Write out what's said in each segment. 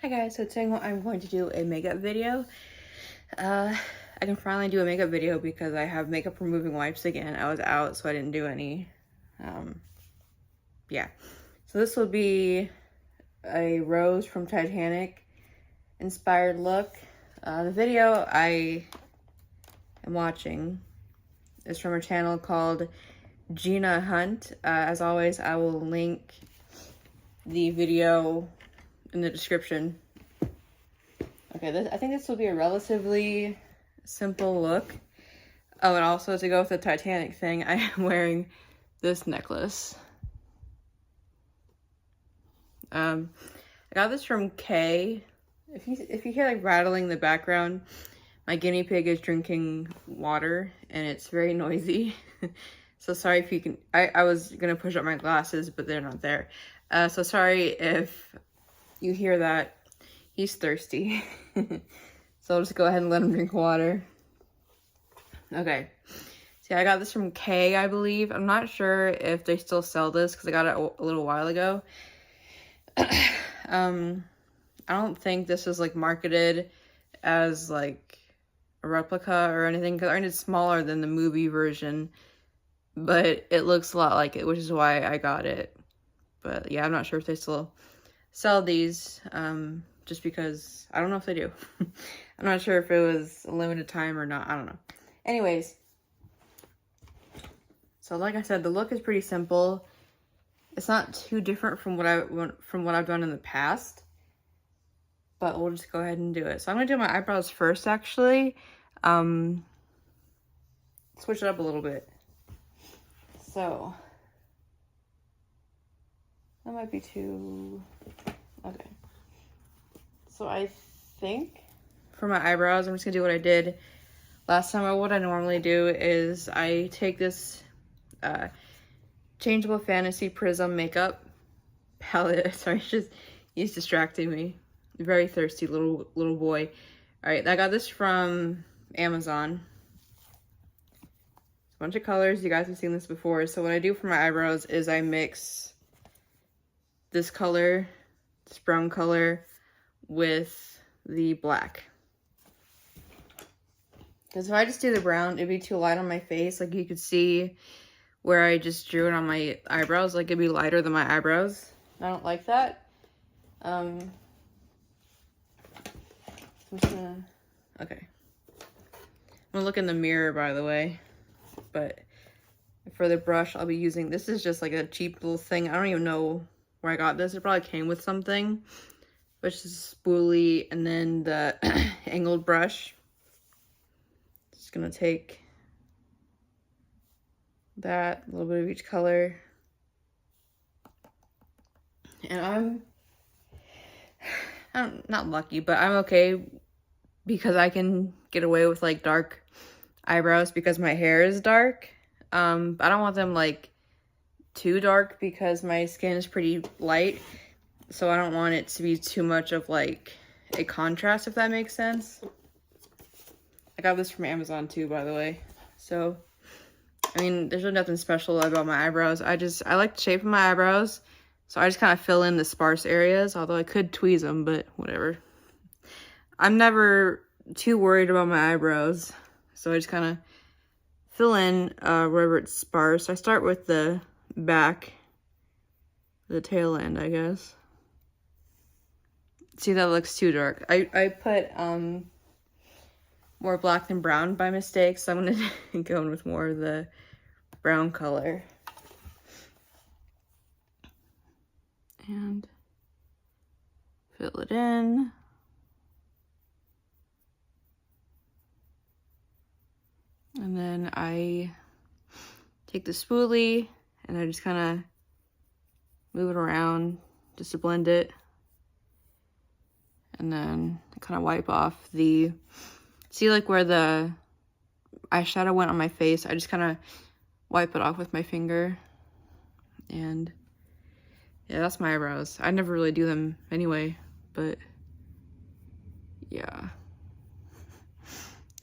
Hi guys, so today I'm going to do a makeup video. I can finally do a makeup video because I have makeup removing wipes again. I was out, so I didn't do any. Yeah. So this will be a Rose from Titanic inspired look. The video I am watching is from a channel called Gina Hunt. As always, I will link the video in the description. Okay, I think this will be a relatively simple look. Oh, and also to go with the Titanic thing, I am wearing this necklace. I got this from Kay. If you hear like rattling in the background, my guinea pig is drinking water and it's very noisy. So sorry if you can, I was gonna push up my glasses, but they're not there. So sorry if you hear that. He's thirsty. So I'll just go ahead and let him drink water. Okay. See, I got this from Kay, I believe. I'm not sure if they still sell this because I got it a little while ago. I don't think this is like marketed as like a replica or anything because I mean it's smaller than the movie version, but it looks a lot like it, which is why I got it. But yeah, I'm not sure if they still sell these. Just because I don't know if they do. I'm not sure if it was a limited time or not. I don't know. Anyways, so like I said, the look is pretty simple. It's not too different from what I've done in the past, but we'll just go ahead and do it. So I'm gonna do my eyebrows first, actually. Switch it up a little bit. So that might be too. Okay. So I think for my eyebrows, I'm just gonna do what I did last time. What I normally do is I take this Changeable Fantasy Prism makeup palette. Sorry, he's distracting me. Very thirsty little boy. All right, I got this from Amazon. A bunch of colors. You guys have seen this before. So what I do for my eyebrows is I mix this color, this brown color, with the black. Because if I just do the brown, it'd be too light on my face. Like you could see where I just drew it on my eyebrows. Like it'd be lighter than my eyebrows. I don't like that. I'm just gonna, okay. I'm gonna look in the mirror, by the way. But for the brush, I'll be using, this is just like a cheap little thing. I don't even know where I got this. It probably came with something. Which is spoolie, and then the angled brush. Just gonna take that, a little bit of each color. And I'm not lucky, but I'm okay because I can get away with like dark eyebrows because my hair is dark. I don't want them like too dark because my skin is pretty light. So I don't want it to be too much of like a contrast, if that makes sense. I got this from Amazon too, by the way. So, I mean, there's really nothing special about my eyebrows. I like the shape of my eyebrows. So I just kind of fill in the sparse areas, although I could tweeze them, but whatever. I'm never too worried about my eyebrows. So I just kind of fill in wherever it's sparse. I start with the back, the tail end, I guess. See, that looks too dark. I put more black than brown by mistake, so I'm gonna go in with more of the brown color. And fill it in. And then I take the spoolie and I just kind of move it around just to blend it. And then kind of wipe off the, see like where the eyeshadow went on my face, I just kind of wipe it off with my finger. And yeah, that's my eyebrows. I never really do them anyway, but yeah.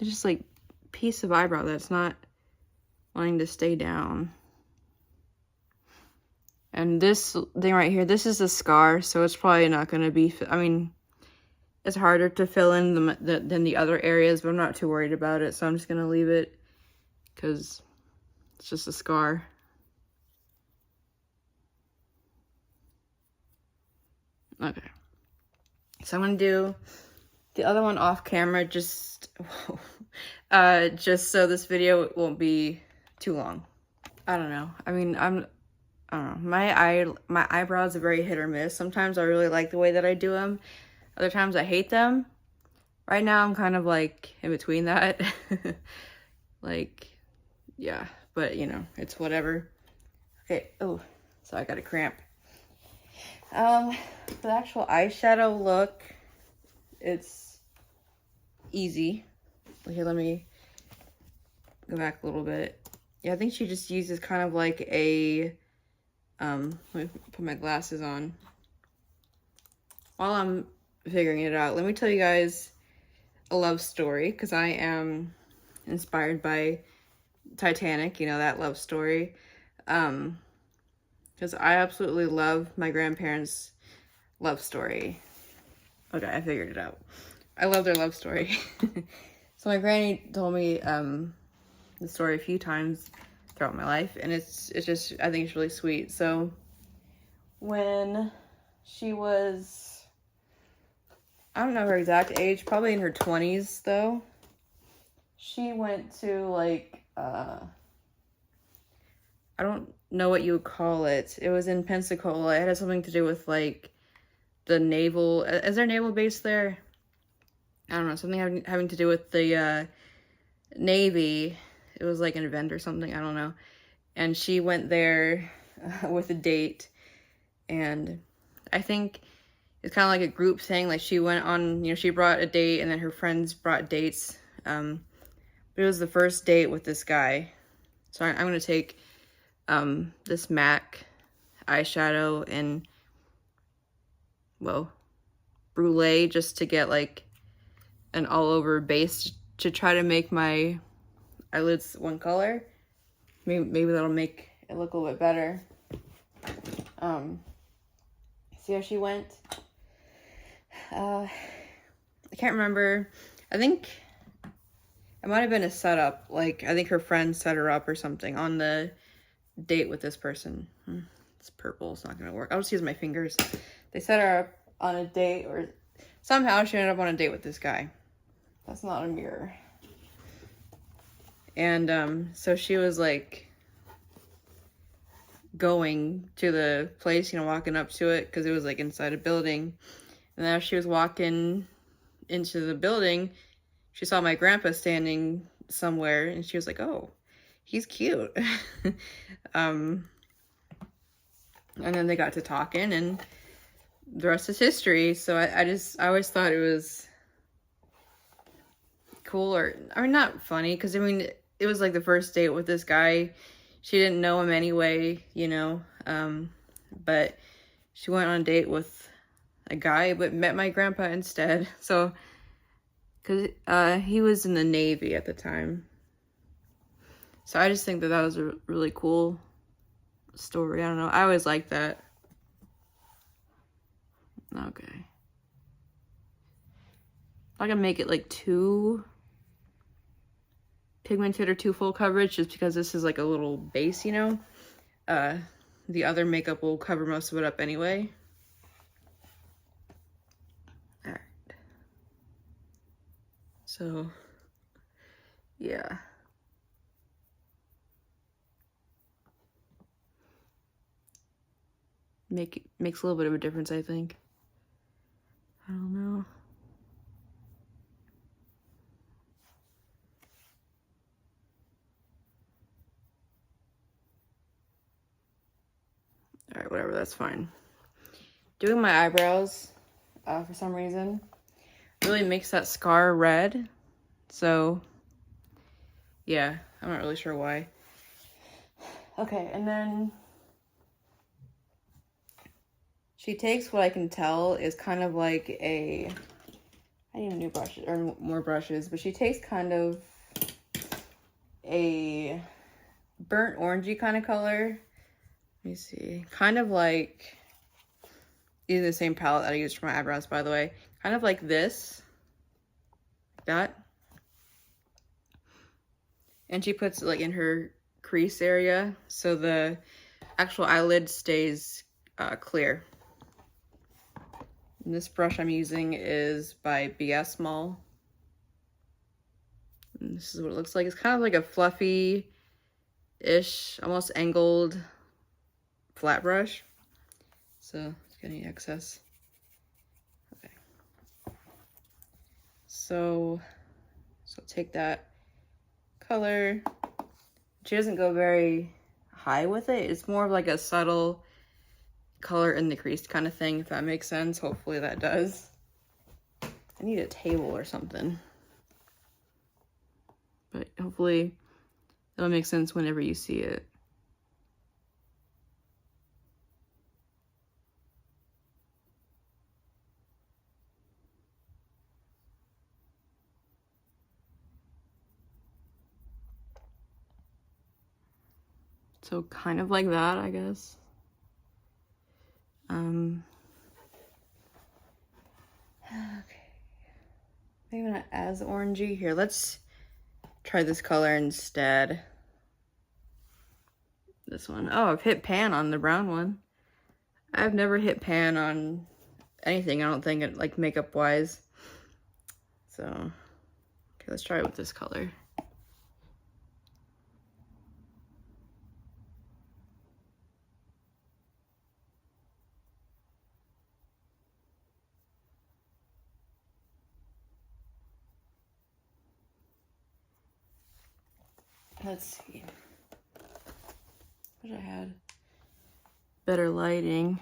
It's just like a piece of eyebrow that's not wanting to stay down. And this thing right here, this is a scar, so it's probably not going to be, I mean, it's harder to fill in than the other areas, but I'm not too worried about it, so I'm just gonna leave it because it's just a scar. Okay. So I'm gonna do the other one off camera just so this video won't be too long. I don't know. I mean, I don't know. My eyebrows are very hit or miss. Sometimes I really like the way that I do them. Other times I hate them. Right now I'm kind of like in between that. Like, yeah, but you know, it's whatever. Okay, oh, so I got a cramp. For the actual eyeshadow look, it's easy. Okay, let me go back a little bit. Yeah, I think she just uses kind of like a, let me put my glasses on. While I'm figuring it out, let me tell you guys a love story, because I am inspired by Titanic, you know, that love story. Because I absolutely love my grandparents' love story. Okay, I figured it out. I love their love story. So my granny told me the story a few times throughout my life, and it's just, I think it's really sweet. So when she was, I don't know her exact age, probably in her 20s though, she went to like, I don't know what you would call it. It was in Pensacola. It had something to do with like the naval, is there a naval base there? I don't know, something having to do with the Navy. It was like an event or something, I don't know. And she went there with a date, and I think it's kind of like a group thing. Like she went on, you know, she brought a date and then her friends brought dates. But it was the first date with this guy. So I'm going to take this MAC eyeshadow in, well, Brulee, just to get like an all over base to try to make my eyelids one color. Maybe that'll make it look a little bit better. See how she went? I can't remember. I think it might have been a setup. Like, I think her friend set her up or something on the date with this person. It's purple. It's not going to work. I'll just use my fingers. They set her up on a date, or somehow she ended up on a date with this guy. That's not a mirror. And so she was like going to the place, you know, walking up to it, because it was like inside a building. And as she was walking into the building, she saw my grandpa standing somewhere, and she was like, oh, he's cute. And then they got to talking, and the rest is history. So I always thought it was cool, or, I mean, not funny, because I mean, it was like the first date with this guy. She didn't know him anyway, you know, but she went on a date with a guy, but met my grandpa instead. So, because he was in the Navy at the time. So I just think that was a really cool story. I don't know. I always liked that. Okay. I'm gonna make it like too pigmented or too full coverage, just because this is like a little base, you know. The other makeup will cover most of it up anyway. All right. So, yeah. Makes a little bit of a difference, I think. I don't know. All right, whatever, that's fine. Doing my eyebrows, for some reason, really makes that scar red. So, yeah, I'm not really sure why. Okay, and then she takes what I can tell is kind of like a, I need new brushes, or more brushes, but she takes kind of a burnt orangey kind of color. Let me see. Kind of like, using the same palette that I used for my eyebrows, by the way. kind of like this, like that. And she puts it like in her crease area so the actual eyelid stays clear. And this brush I'm using is by BS Mall. And this is what it looks like. It's kind of like a fluffy-ish, almost angled flat brush. So it's getting excess. Okay. So take that color. She doesn't go very high with it. It's more of like a subtle color in the crease kind of thing, if that makes sense. Hopefully that does. I need a table or something. But hopefully it'll make sense whenever you see it. So kind of like that, I guess. Okay. Maybe not as orangey. Here, let's try this color instead. This one. Oh, I've hit pan on the brown one. I've never hit pan on anything, I don't think, like makeup wise. So, okay, let's try it with this color. Let's see. Wish I had better lighting.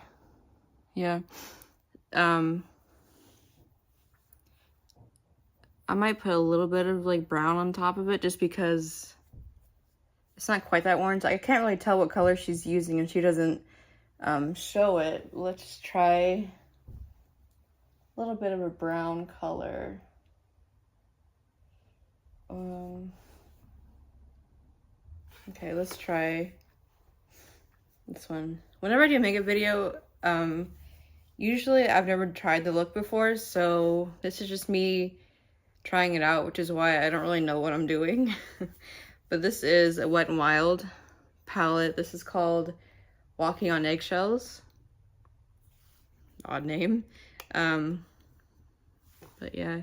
Yeah. I might put a little bit of like brown on top of it just because it's not quite that orange. I can't really tell what color she's using and she doesn't show it. Let's try a little bit of a brown color. Okay, let's try this one. Whenever I do a makeup video, usually I've never tried the look before, so this is just me trying it out, which is why I don't really know what I'm doing. But this is a Wet n Wild palette. This is called Walking on Eggshells. Odd name. But yeah,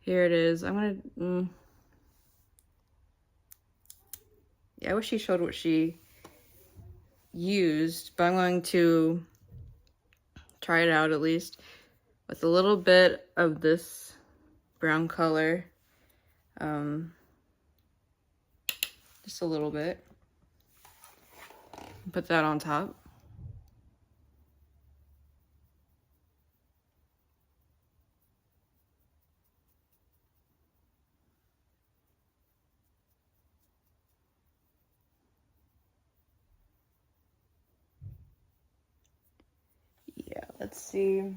here it is. I'm gonna, yeah, I wish she showed what she used, but I'm going to try it out at least with a little bit of this brown color. Just a little bit. Put that on top. Yeah, let's see if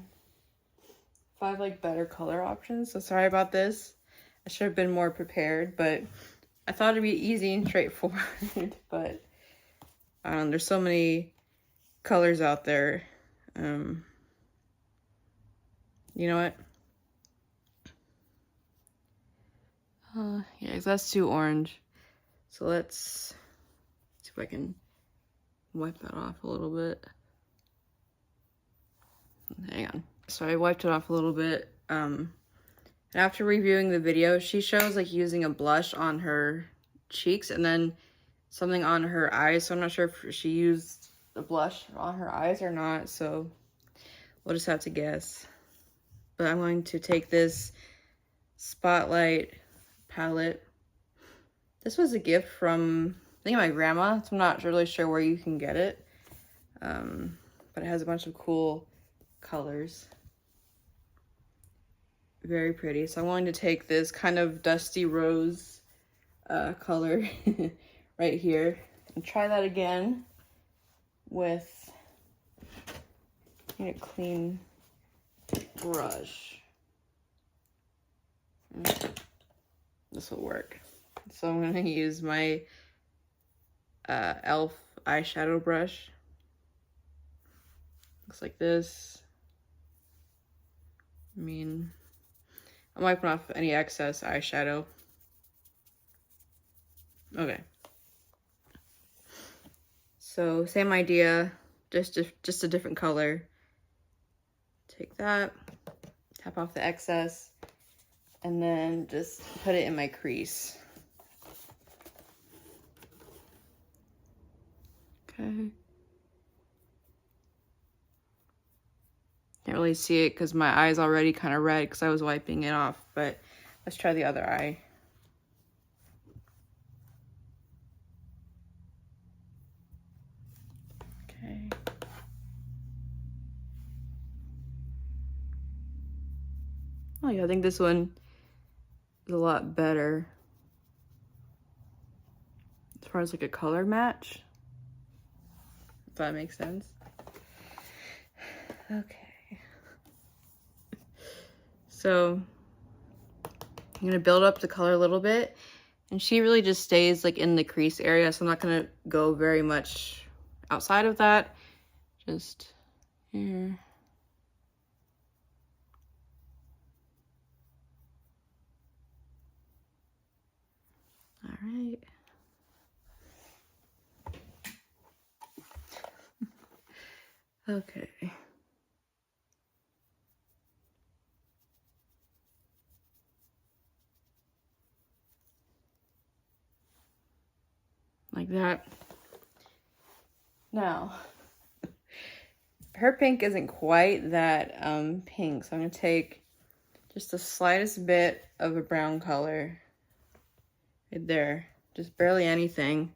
I have like better color options. So sorry about this. I should have been more prepared, but I thought it'd be easy and straightforward. But there's so many colors out there. You know what? Yeah, 'cause that's too orange. So let's see if I can wipe that off a little bit. Hang on. So I wiped it off a little bit. And after reviewing the video, she shows like using a blush on her cheeks and then something on her eyes. So I'm not sure if she used the blush on her eyes or not. So we'll just have to guess. But I'm going to take this Spotlight palette. This was a gift from, I think, my grandma. So I'm not really sure where you can get it. But it has a bunch of cool colors. Very pretty. So I'm going to take this kind of dusty rose color right here and try that again with a clean brush. This will work. So I'm going to use my e.l.f. eyeshadow brush. Looks like this. I mean, I'm wiping off any excess eyeshadow. Okay. So same idea, just a different color. Take that, tap off the excess, and then just put it in my crease. Okay. Can't really see it because my eye's already kind of red because I was wiping it off, but let's try the other eye. Okay. Oh yeah, I think this one is a lot better as far as like a color match, if that makes sense. Okay. So I'm gonna build up the color a little bit, and she really just stays like in the crease area, so I'm not gonna go very much outside of that. Just here. All right. Okay. Like that. Now, her pink isn't quite that pink, so I'm gonna take just the slightest bit of a brown color right there, just barely anything,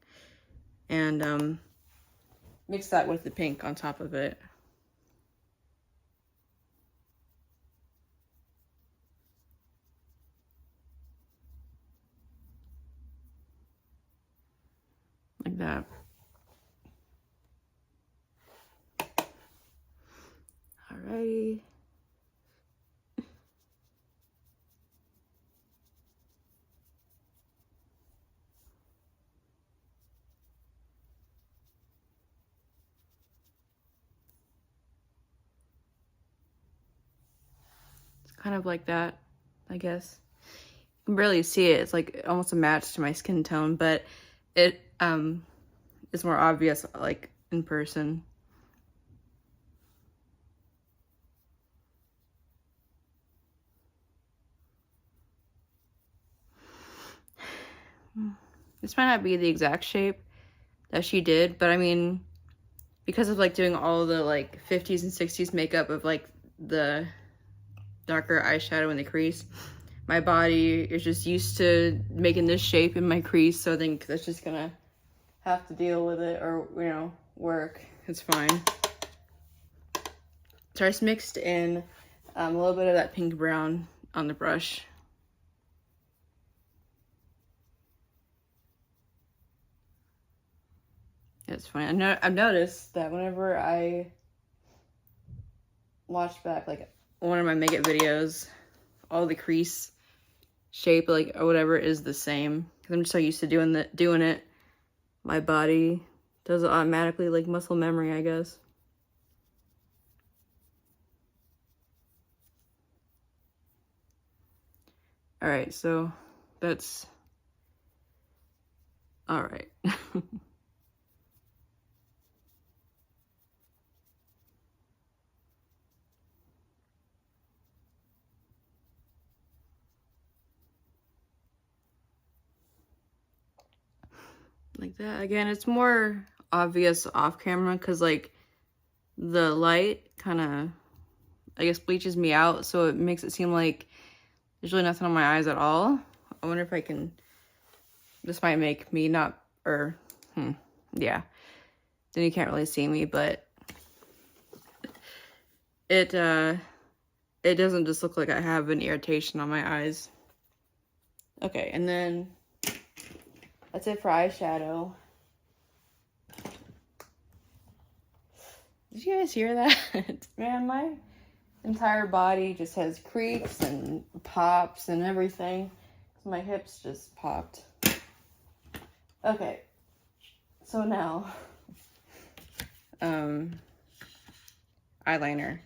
and mix that with the pink on top of it. Like that. Alrighty. It's kind of like that, I guess. You can barely see it. It's like almost a match to my skin tone, but it is more obvious like in person. This might not be the exact shape that she did, but I mean, because of like doing all the like 50s and 60s makeup of like the darker eyeshadow in the crease, my body is just used to making this shape in my crease, so I think that's just gonna have to deal with it, or you know, work. It's fine. So I just mixed in a little bit of that pink brown on the brush. It's funny. I've noticed that whenever I watch back like one of my makeup videos, all the crease shape like or whatever is the same. Cause I'm just so used to doing it. My body does it automatically, like muscle memory, I guess. All right, so that's all right. Like that. Again, it's more obvious off camera because like the light kind of, I guess, bleaches me out, so it makes it seem like there's really nothing on my eyes at all. I wonder if I can, this might make me not, or yeah, then you can't really see me, but it doesn't just look like I have an irritation on my eyes. Okay, and then that's it for eyeshadow. Did you guys hear that? Man, my entire body just has creaks and pops and everything. My hips just popped. Okay, so now, eyeliner.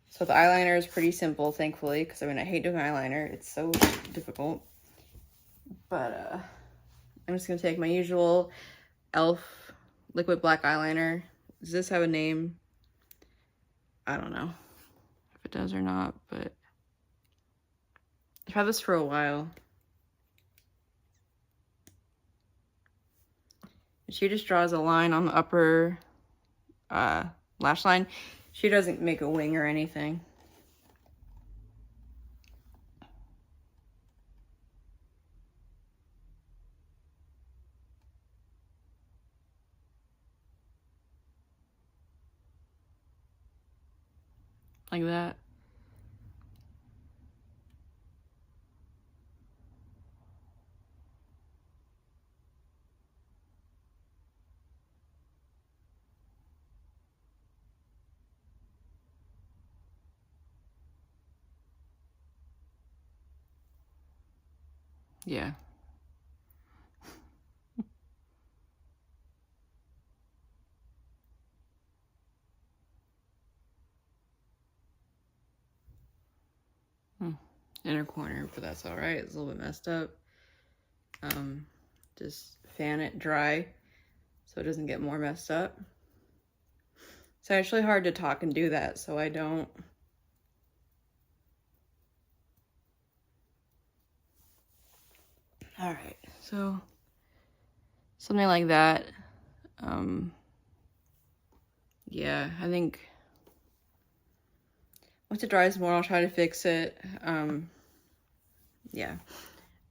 So So the eyeliner is pretty simple, thankfully, because I mean, I hate doing eyeliner. It's so difficult. But I'm just going to take my usual e.l.f. liquid black eyeliner. Does this have a name? I don't know if it does or not, but I've had this for a while. She just draws a line on the upper lash line. She doesn't make a wing or anything. Like that. Yeah. Inner corner, but that's all right. It's a little bit messed up. Just fan it dry so it doesn't get more messed up. It's actually hard to talk and do that, so I don't. All right, so something like that. Yeah, I think once it dries more, I'll try to fix it. Yeah.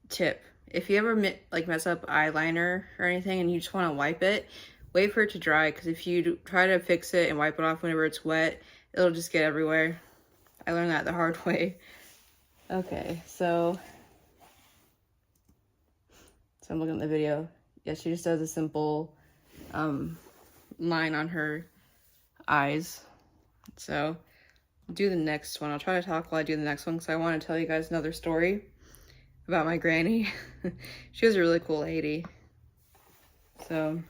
Tip: if you ever mess up eyeliner or anything and you just want to wipe it, wait for it to dry, because if you try to fix it and wipe it off whenever it's wet, it'll just get everywhere. I learned that the hard way. Okay, so I'm looking at the video. Yeah, she just does a simple line on her eyes. So do the next one. I'll try to talk while I do the next one, because I want to tell you guys another story about my granny. She was a really cool lady. So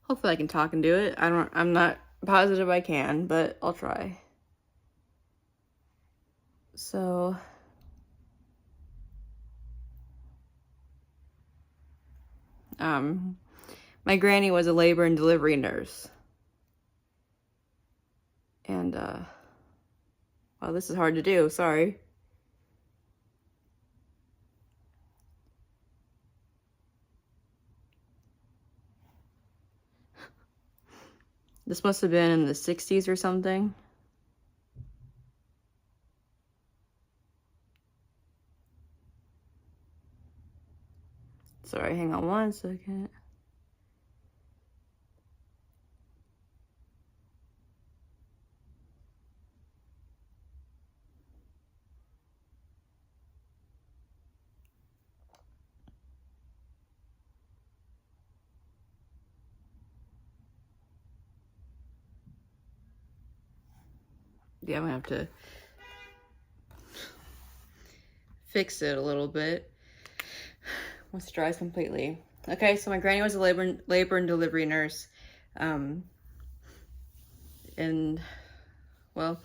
hopefully I can talk and do it. I'm not positive I can, but I'll try. So my granny was a labor and delivery nurse. And wow, this is hard to do, sorry. This must have been in the 60s or something. Sorry, hang on one second. Yeah, I'm gonna have to fix it a little bit once it dries completely. Okay, so my granny was a labor and delivery nurse. And well,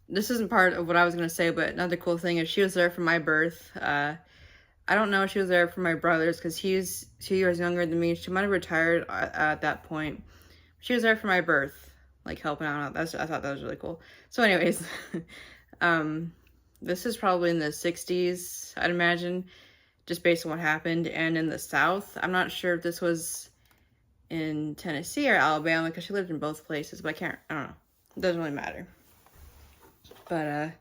this isn't part of what I was gonna say, but another cool thing is she was there for my birth. I don't know if she was there for my brother's, because he's 2 years younger than me. She might have retired at that point. She was there for my birth, like helping out. I thought that was really cool. So anyways, this is probably in the 60s, I'd imagine, just based on what happened. And in the South, I'm not sure if this was in Tennessee or Alabama, because she lived in both places, but I don't know. It doesn't really matter. But,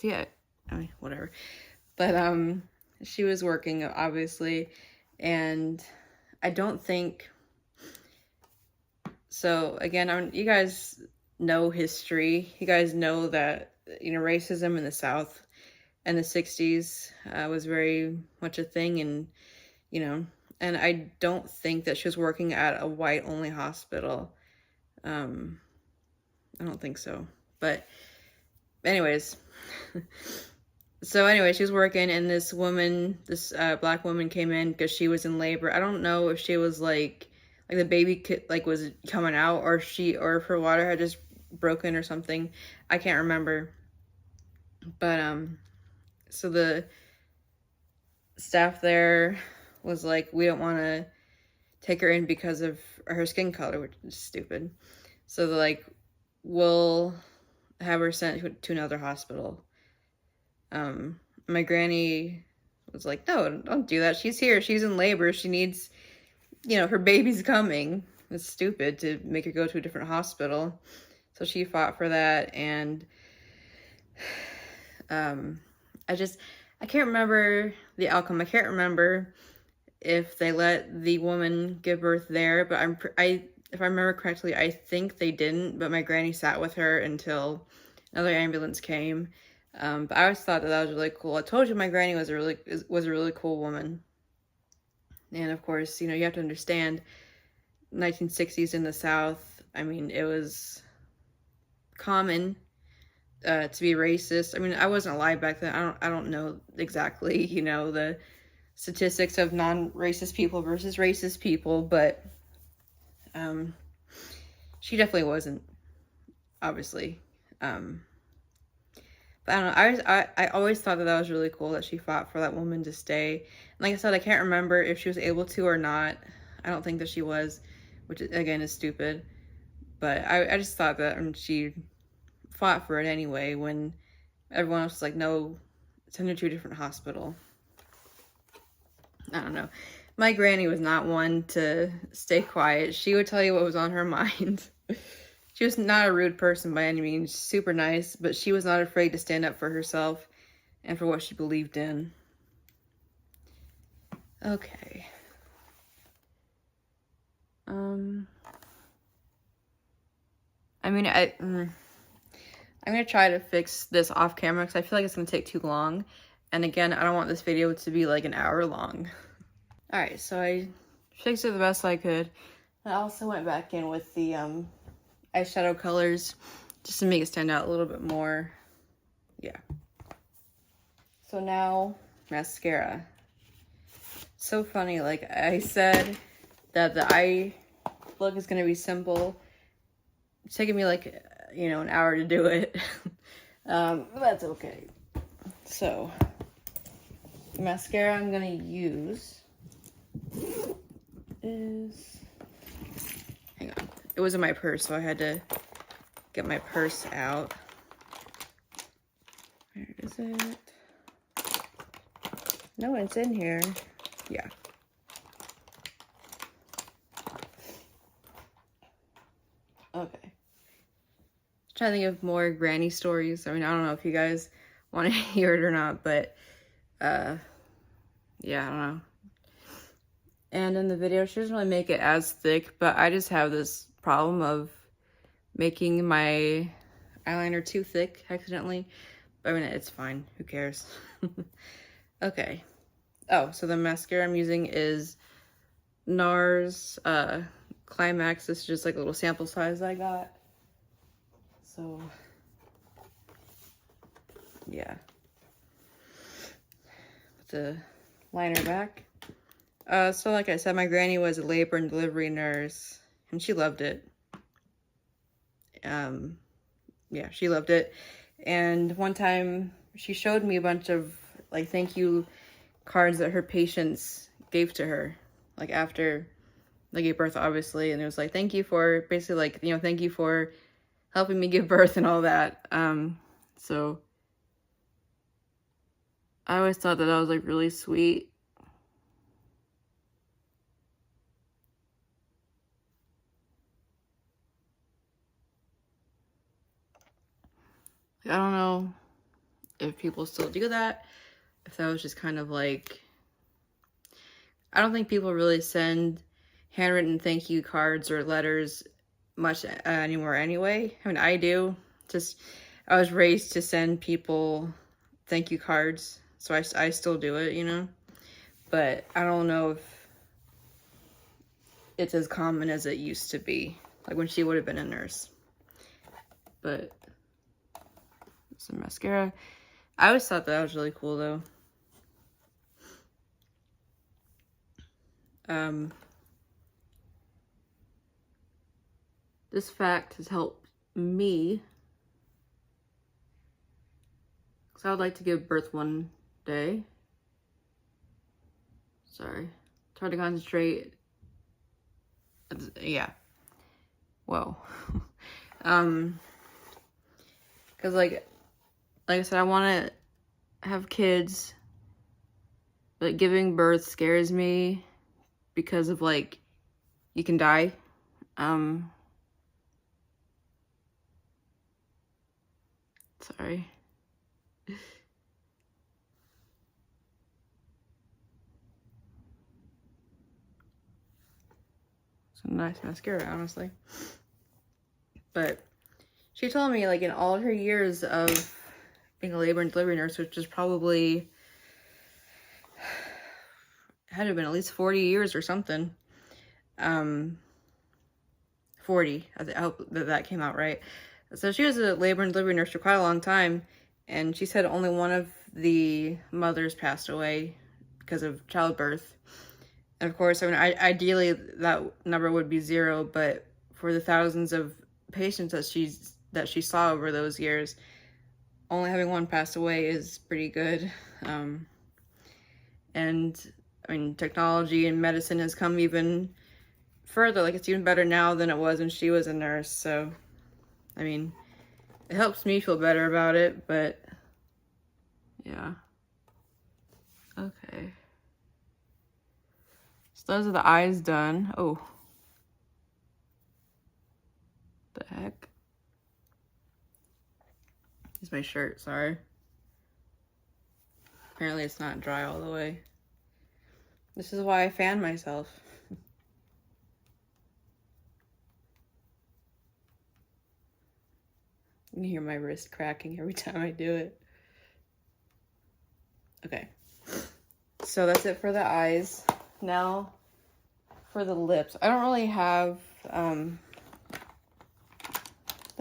yeah, I mean, whatever. But, she was working, obviously, and I don't think, so, again, you guys know history. You guys know that, racism in the South in the 60s was very much a thing, and, and I don't think that she was working at a white-only hospital. I don't think so. But anyways, she was working, and this woman, this black woman came in because she was in labor. I don't know if she was like like the baby kid like was coming out, or if her water had just broken or something. I can't remember. But so the staff there was like, we don't want to take her in because of her skin color, which is stupid. So they're like, we'll have her sent to another hospital. My granny was like, no, don't do that. She's here. She's in labor. She needs, her baby's coming. It's stupid to make her go to a different hospital. So she fought for that. And I can't remember the outcome. I can't remember if they let the woman give birth there, but if I remember correctly, I think they didn't, but my granny sat with her until another ambulance came. But I always thought that was really cool. I told you my granny was a really cool woman. And of course, you have to understand 1960s in the South. I mean, it was common to be racist. I mean, I wasn't alive back then. I don't know exactly, the statistics of non-racist people versus racist people, but she definitely wasn't, obviously. But I don't know. I always thought that was really cool that she fought for that woman to stay. And like I said, I can't remember if she was able to or not. I don't think that she was, which again is stupid. But I just thought that, and she fought for it anyway when everyone else was like, no, send her to a different hospital. I don't know. My granny was not one to stay quiet. She would tell you what was on her mind. She was not a rude person by any means, super nice, but she was not afraid to stand up for herself and for what she believed in. Okay. I mean, I'm going to try to fix this off camera because I feel like it's going to take too long. And again, I don't want this video to be like an hour long. Alright, so I fixed it the best I could. I also went back in with the eyeshadow colors just to make it stand out a little bit more. Yeah. So now, mascara. So funny, like I said that the eye look is going to be simple. It's taking me like, an hour to do it. But that's okay. So, the mascara I'm going to use is, hang on, it was in my purse, so I had to get my purse out. Where is it? No, it's in here. Yeah. Okay. Trying to think of more granny stories. I mean, I don't know if you guys want to hear it or not, but yeah, I don't know. And in the video, she doesn't really make it as thick, but I just have this problem of making my eyeliner too thick accidentally. But I mean, it's fine. Who cares? Okay. Oh, so the mascara I'm using is NARS Climax. This is just like a little sample size I got. So, yeah. Put the liner back. So like I said, my granny was a labor and delivery nurse, and she loved it. Yeah, she loved it. And one time she showed me a bunch of like thank you cards that her patients gave to her, like after they gave birth, obviously. And it was like, thank you for, basically like, thank you for helping me give birth and all that. So I always thought that was like really sweet. I don't know if people still do that, if that was just kind of like, I don't think people really send handwritten thank you cards or letters much anymore anyway. I mean, I do. Just, I was raised to send people thank you cards, so I still do it, But I don't know if it's as common as it used to be, like when she would have been a nurse. But some mascara. I always thought that was really cool though. This fact has helped me, because I would like to give birth one day. Sorry, it's hard to concentrate. Yeah. Whoa. Because like I said, I want to have kids, but giving birth scares me because of like, you can die. Sorry. It's a nice mascara, honestly. But she told me, like, in all her years of being a labor and delivery nurse, which is probably, had to have been at least 40 years or something. 40. I hope that came out right. So she was a labor and delivery nurse for quite a long time, and she said only one of the mothers passed away because of childbirth. And of course, I mean, ideally that number would be 0, but for the thousands of patients that she saw over those years, only having one pass away is pretty good. And I mean, technology and medicine has come even further. Like, it's even better now than it was when she was a nurse. So, I mean, it helps me feel better about it, but yeah. Okay. So those are the eyes done. Oh. The heck? It's my shirt, sorry. Apparently it's not dry all the way. This is why I fan myself. You can hear my wrist cracking every time I do it. Okay. So that's it for the eyes. Now for the lips. I don't really have, did I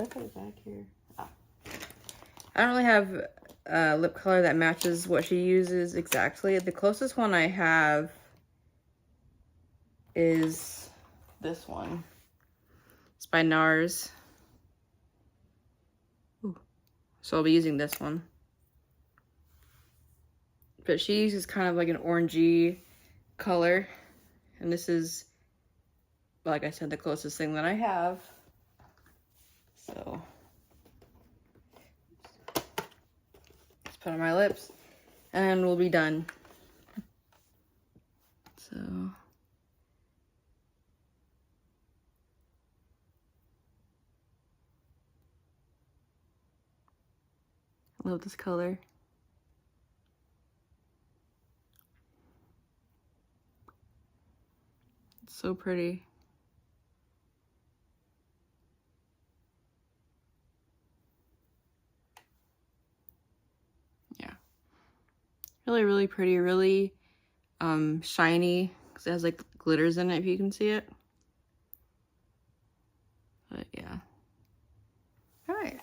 put it back here? I don't really have a lip color that matches what she uses exactly. The closest one I have is this one. It's by NARS. Ooh. So I'll be using this one. But she uses kind of like an orangey color. And this is, like I said, the closest thing that I have. So let's put on my lips and we'll be done. So I love this color. It's so pretty. Yeah. Really, really pretty, really shiny, because it has like glitters in it, if you can see it. But yeah. All right.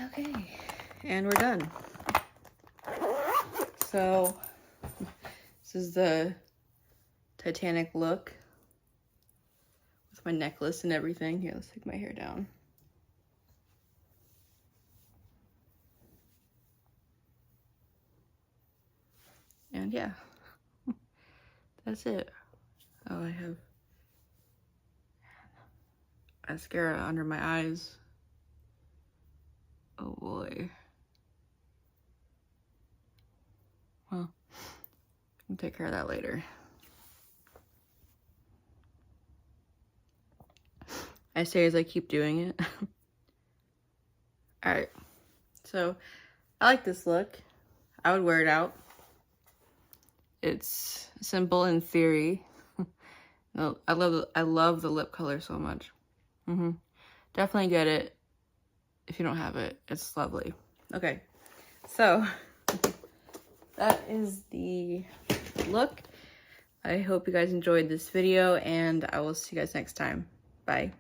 Okay, and we're done. So this is the Titanic look with my necklace and everything. Here, let's take my hair down. And yeah, that's it. Oh, I have mascara under my eyes. Oh boy. Well, I'll take care of that later. I say as I keep doing it. Alright, so I like this look. I would wear it out. It's simple in theory. No, I love the lip color so much. Definitely get it if you don't have it. It's lovely. Okay, so that is the look. I hope you guys enjoyed this video, and I will see you guys next time. Bye.